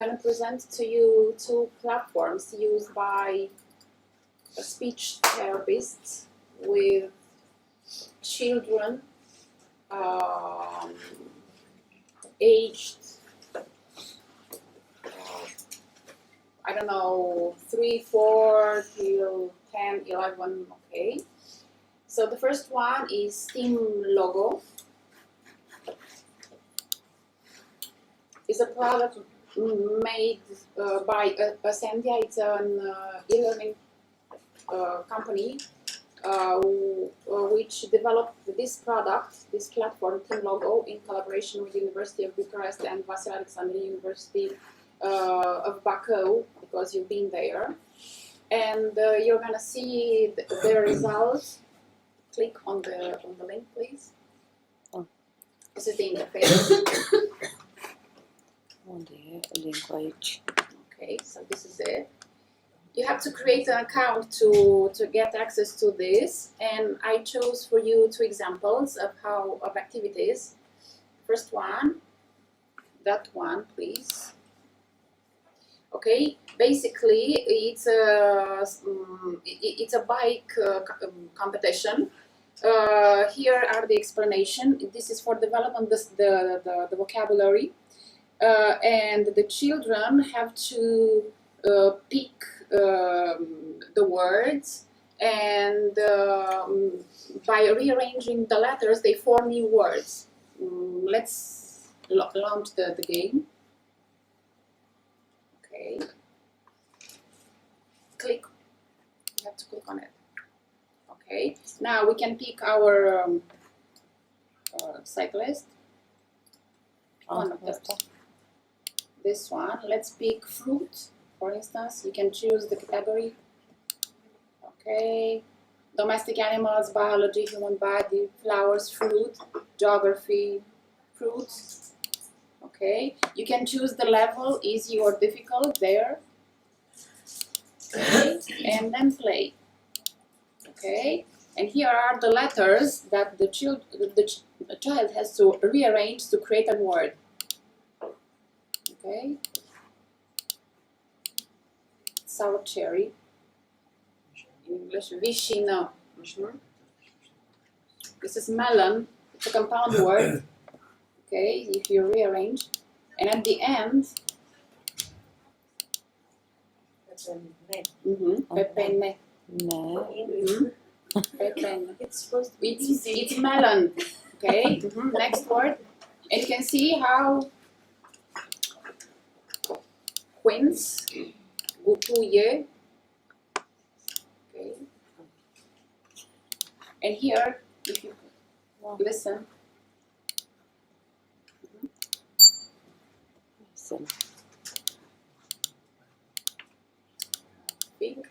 I'm going to present to you two platforms used by speech therapists with children aged, I don't know, 3, 4 till 10, 11, okay. So the first one is STEAM Logo. It's a product made by SEN. It's an e-learning company which developed this product, this platform, Team Logo, in collaboration with the University of Bucharest and Vasile Alexandru University of Baku, because you've been there. And you're gonna see the results. Click on the link, please. Oh. This is the interface. Okay, so this is it. You have to create an account to get access to this, and I chose for you two examples of activities. First one, that one, please. Okay, basically it's a bike competition. Here are the explanation. This is for developing the vocabulary. And the children have to pick the words, and by rearranging the letters, they form new words. Let's launch the game. Okay. Click. You have to click on it. Okay. Now we can pick our cyclist. One of them. This one, let's pick fruit, for instance. You can choose the category. Okay. Domestic animals, biology, human body, flowers, fruit, geography, fruits. Okay. You can choose the level, easy or difficult, there. Okay. And then play. Okay. And here are the letters that the child has to rearrange to create a word. Okay. Sour cherry. In English, vishina. This is melon. It's a compound word. Okay, if you rearrange. And at the end, pepene. Pepene. It's supposed to be easy. It's melon. Okay. Next word. And you can see how quince, gutuye. Okay. And here, if you listen. Pink,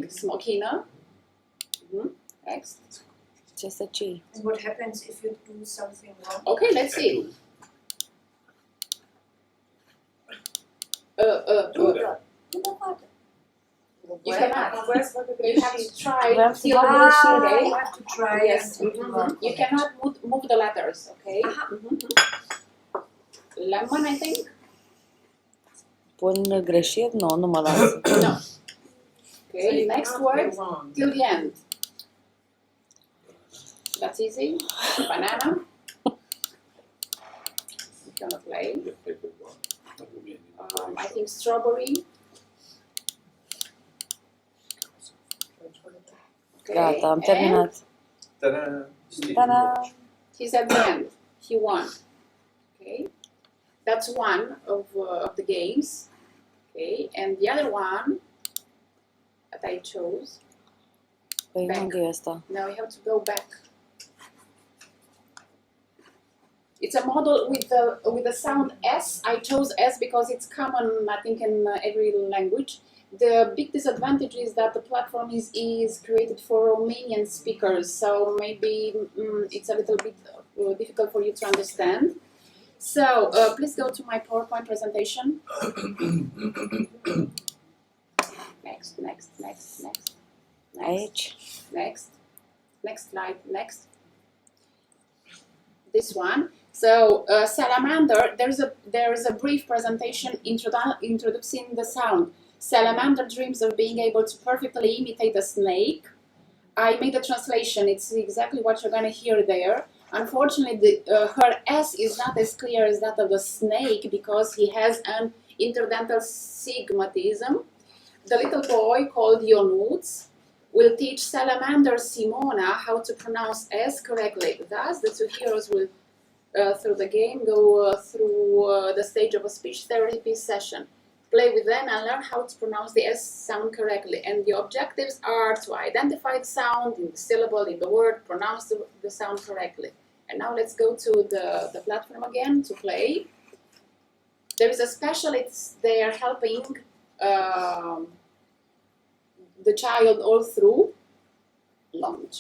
smokina. Next. Just a G. And what happens if you do something wrong? Okay, let's see. You cannot. You have to try. I have to try. Yes. You cannot move the letters. Okay. Lemon, I think. Pun greșit? No, nu mă lasă. No. Okay. Next word till the end. That's easy. Banana. You're gonna play. I think strawberry. Okay. Gata, am terminat. Ta-da! He's at the end. He won. Okay. That's one of the games. Okay. And the other one that I chose. Păi unde e asta? Now you have to go back. It's a model with the sound S. I chose S because it's common, I think, in every language. The big disadvantage is that the platform is created for Romanian speakers, so maybe it's a little bit difficult for you to understand. So please go to my PowerPoint presentation. Next. Aici. Next slide, next. This one. So salamander, there's a brief presentation introducing the sound. Salamander dreams of being able to perfectly imitate a snake. I made a translation. It's exactly what you're going to hear there. Unfortunately, her S is not as clear as that of the snake because he has an interdental stigmatism. The little boy called Ionuț will teach salamander Simona how to pronounce S correctly. Thus, the two heroes will, through the game, go through the stage of a speech therapy session. Play with them and learn how to pronounce the S sound correctly. And the objectives are to identify the sound in the syllable, in the word, pronounce the sound correctly. And now let's go to the platform again to play. There is a specialist there helping the child all through. Launch.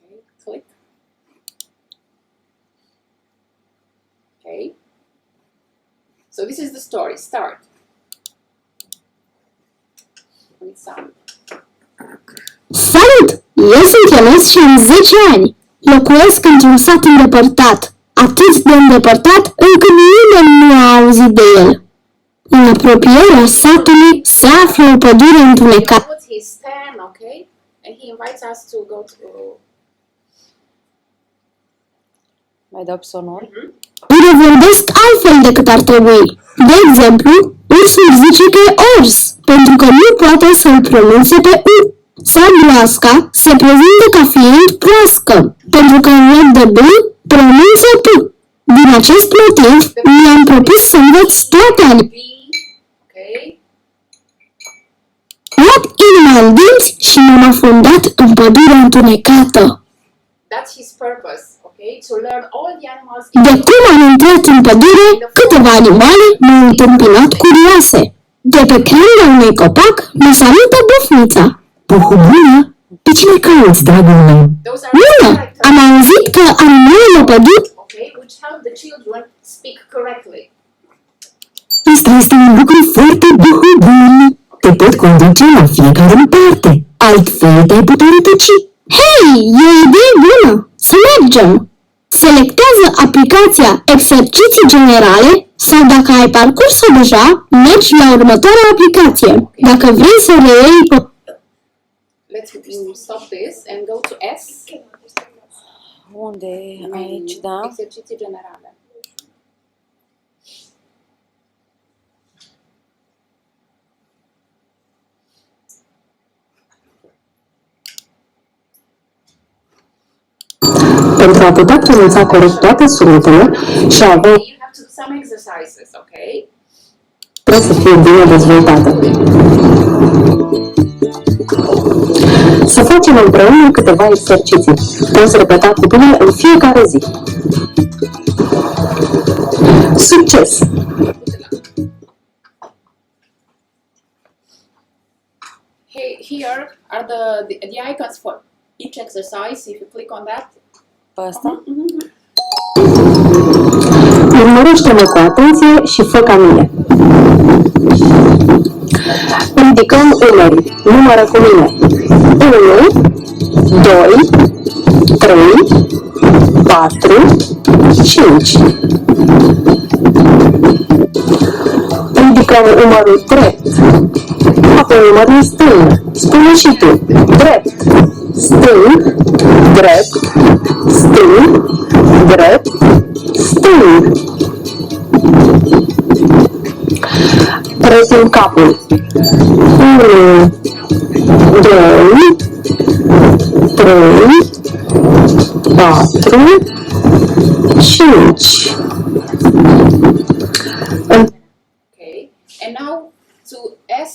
Okay, click. Okay. So this is the story. Start. With sound. Salut! Eu sunt Ionuț și am 10 ani. Locuiesc într-un sat îndepărtat, atât de îndepărtat încât nimeni nu a auzit de el. În apropierea satului se află o pădure întunecată. He's 10, okay? And he invites us to go to... Mai dau pe sonor? Unde vorbesc altfel decât ar trebui. De exemplu, ursul zice că e ors, pentru că nu poate să-l pronunțe pe U. Sau broasca se prezintă ca fiind proască, pentru că în loc de B pronunță P. Din acest motiv, mi-am propus să învăț toate animalele. Okay? Luat inima în dinți și m-am afundat în pădurea întunecată. That's his purpose, okay? To learn all the animals. De cum am intrat în pădure, câteva animale m-au întâmpinat curioase. De pe crengă unui copac mă salută bufnița. Bună! Pe cine cauți, dragul meu? Bună! Am auzit că animalele păduri... Okay, which help the children speak correctly. Asta este un lucru foarte bun. Te pot conduce la fiecare în parte. Altfel te-ai putea rătăci. Hei, e o idee bună! Să mergem! Selectează aplicația Exerciții Generale sau dacă ai parcurs-o deja, mergi la următoarea aplicație. Dacă vrei să reiei... Let's stop this and go to S. Unde? Aici, da. Exerciții generale. Pentru a putea pronunța corect toate sunetele și a avea You have to some exercises, okay? să fie bine dezvoltată. Să facem împreună câteva exerciții. Poți repeta cuvintele în fiecare zi. Succes! Here are the icons for each exercise. If you click on that. Pe asta? Urmărește-mă cu atenție și fă ca mine. Ridicăm umerii. Numără cu mine. 1, 2, 3, 4, 5. Ridicăm umărul drept. Apoi umărul stâng. Spune și tu. Drept. Stâng. Drept. Stâng. Drept. Stâng. Rețin capul. 1, 2, 3, 4, 5. Okay. And now to S,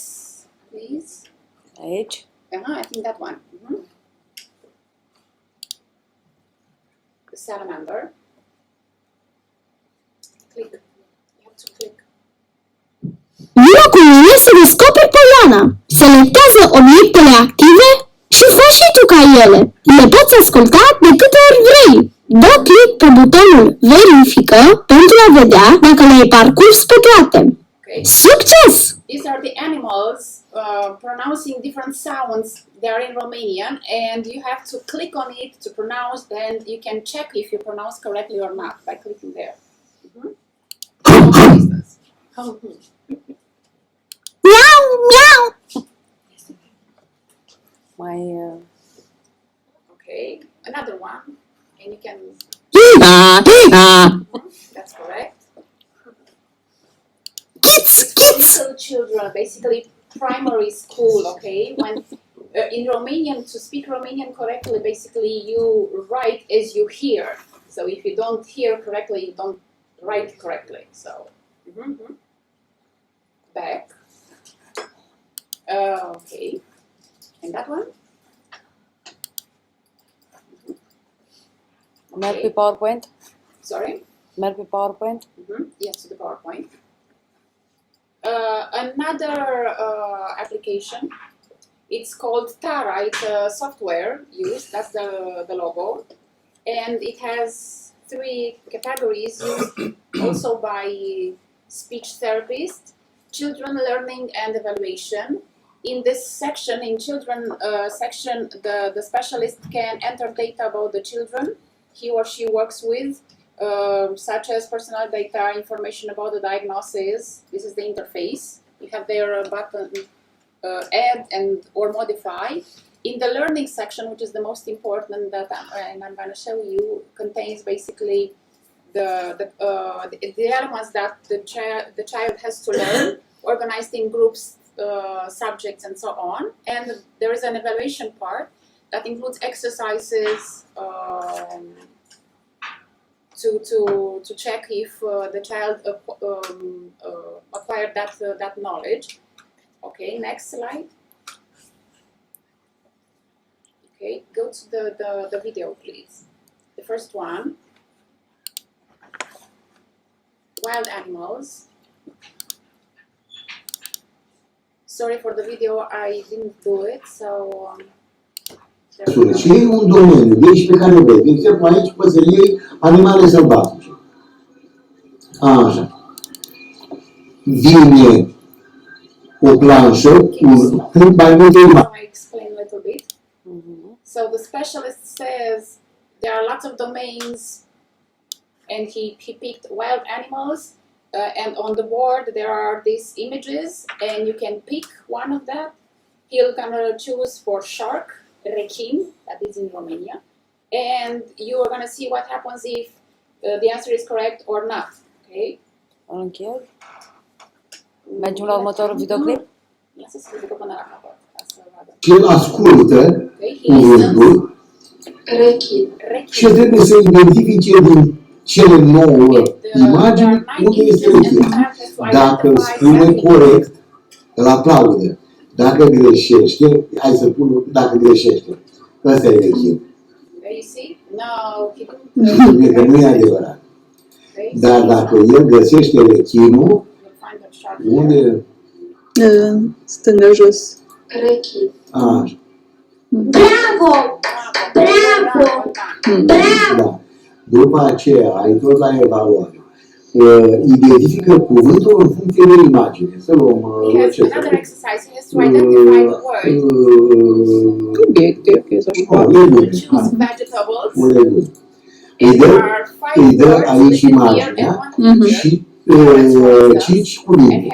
please. Aici? I think that one. The salamander. Click. You have to click. Vină cu mine să descoperi poiana. Selectează obiectele active și fă și tu ca ele. Le poți asculta de câte ori vrei. Dă click pe butonul Verifică pentru a vedea dacă le-ai parcurs pe toate. Okay. Succes! These are the animals pronouncing different sounds. They are in Romanian, and you have to click on it to pronounce. Then you can check if you pronounce correctly or not by clicking there. For instance. Miau, miau. Mai... Okay, another one, and you can. Hee-haw, hee-haw. That's correct. Kids, kids. Little children, basically primary school. Okay, when in Romanian, to speak Romanian correctly, basically you write as you hear. So if you don't hear correctly, you don't write correctly. So back. Okay, and that one. Merg pe PowerPoint? Sorry. Merg pe PowerPoint? Yes, to the PowerPoint. Another application, it's called Tara. It's a software used, that's the logo. And it has 3 categories used also by speech therapists: children learning and evaluation. In this section, in children section, the specialist can enter data about the children he or she works with, such as personal data, information about the diagnosis. This is the interface. You have their button add and or modify. In the learning section, which is the most important that I'm going to show you, contains basically the elements that the child has to learn, organized in groups, subjects, and so on. And there is an evaluation part that includes exercises to check if the child acquired that knowledge. Okay, next slide. Okay, go to the video, please. The first one, wild animals. Sorry for the video, I didn't do it, so. Și e un domeniu de aici pe care o vezi. De exemplu, aici păsăriei animale sălbatice. Așa. Vine o planșă cu mai multe imagini. I explain a little bit. So the specialist says there are lots of domains, and he picked wild animals, and on the board there are these images, and you can pick one of that. He'll gonna choose for shark, rechin, that is in Romania, and you are gonna see what happens if the answer is correct or not. Okay? Îl încheiat? Mergem la următorul videoclip? Lasă să ducă până la capăt, ca să vadă. Și el ascultă cuvântul și trebuie să identifice din cele 9 imagini unde este rechin. Dacă îl spune corect, îl aplaudă. Dacă greșește, hai să pun, dacă greșește, ăsta e rechin. You see? No, he didn't. Spune că nu e adevărat. Dar dacă el găsește rechinul, unde? Stânga jos. Rechin. Așa. Bravo! Bravo! Da. După aceea, ai tot la evaluare. Identifică cuvântul în funcție de imagine. Să luăm Another exercise, he has to identify the word. Obiecte, ok, sau așa. Choose vegetables. Îi dă aici imaginea și 5 cuvinte.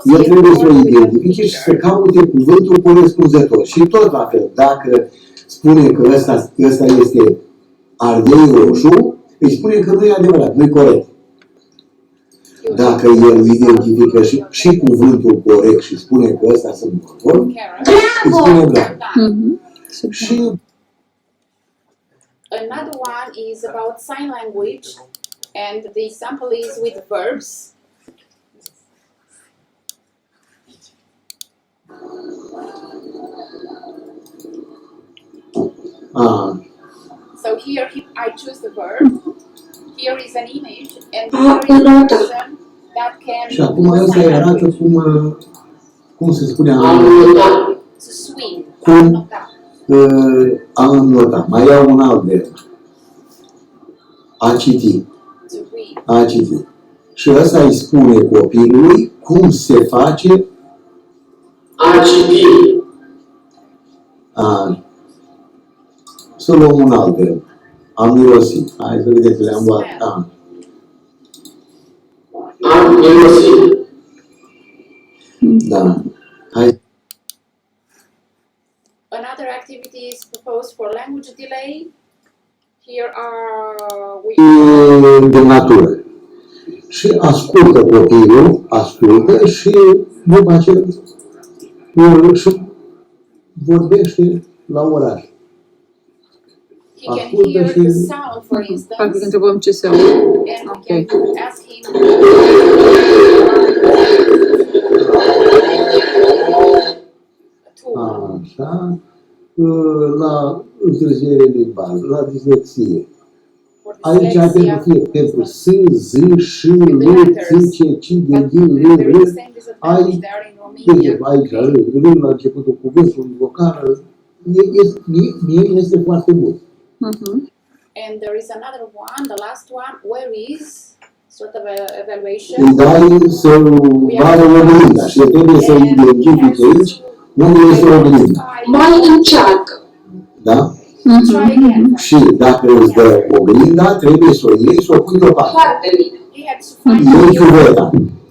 El trebuie să o identifice și să caute cuvântul corespunzător. Și tot la fel, dacă spune că ăsta este ardei roșu, îi spune că nu e adevărat, nu e corect. Dacă el identifică și cuvântul corect și spune că ăsta sunt morfori, îi spune bravo. Și another one is about sign language, and the example is with verbs. So here I choose the verb. Here is an image, and here is a person that can. Și acum ăsta îi arată cum se spune to swim. cum a înnota. Mai iau un alt verb. A citi. To read. A citi. Și ăsta îi spune copilului cum se face A citi. Să luăm un alt verb. Am mirosit. Hai să vedeți, le-am luat. Am mirosit. Da. Hai. Another activity is proposed for language delay. Here are De natură. Și ascultă copilul, ascultă și după aceea și vorbește la oraș. He can hear the sound, for instance. Practic întrebăm ce se aude. And we can ask him. Așa. La întârziere limbală, la dislexie. Aici pentru S, Z, Ș, L, C, C, de, D, L, R. Ai, aici, la începutul cuvântului, vocală, mie este foarte bun. And there is another one, the last one, where is sort of evaluation. Îi dai să vadă oglinda și trebuie să identifice aici unde este oglinda. Mai încearcă. Da? Try again. Și dacă îți dă oglinda, trebuie să o iei, să o pui deoparte. Foarte bine. He had to find Iei chiuveta.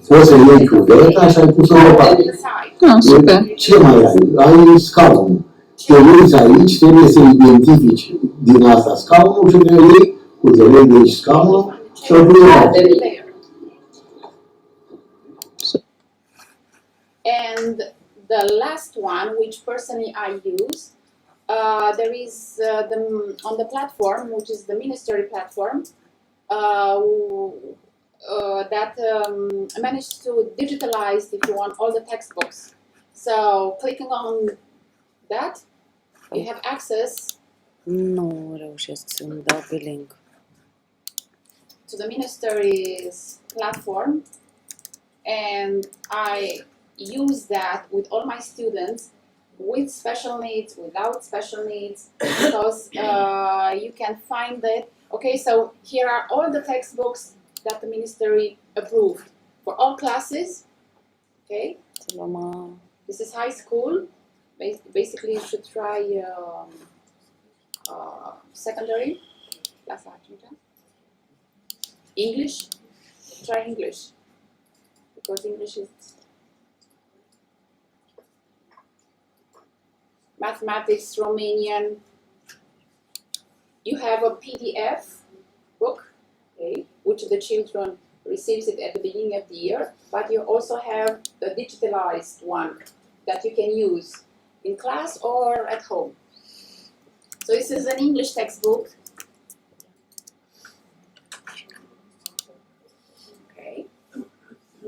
Poți să iei chiuveta și ai pus-o deoparte. the side. Super. Ce mai ai? Ai scaunul. Te uiți aici, trebuie să identifici din asta scaunul și te iei, uite, iei de aici scaunul și o pui deoparte. There. And the last one, which personally I use, there is on the platform, which is the ministry platform, that managed to digitalize, if you want, all the textbooks. So clicking on that, you have access Nu reușesc să-mi dau pe link. to the ministry's platform, and I use that with all my students, with special needs, without special needs, because you can find it. Okay, so here are all the textbooks that the ministry approved for all classes. Okay, this is high school. Basically, you should try secondary. English. Try English, because English is mathematics, Romanian. You have a PDF book, okay, which the children receives it at the beginning of the year, but you also have the digitalized one that you can use in class or at home. So this is an English textbook. Okay.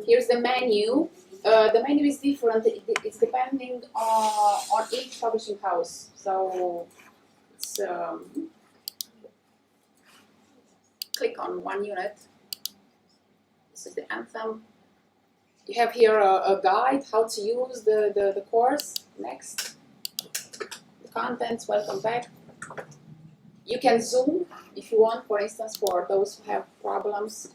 Here's the menu. The menu is different. It's depending on each publishing house. So it's click on one unit. This is the anthem. You have here a guide how to use the course. Next, the contents. Welcome back. You can zoom if you want, for instance, for those who have problems.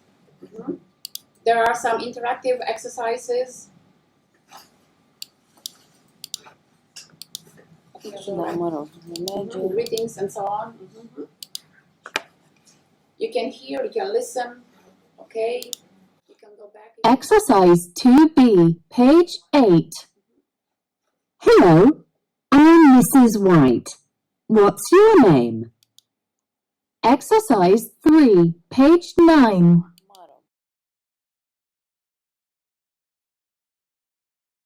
There are some interactive exercises. Readings and so on. You can hear, you can listen. Okay. You can go back. Exercise 2B, page 8. Hello, I'm Mrs. White. What's your name? Exercise 3, page 9.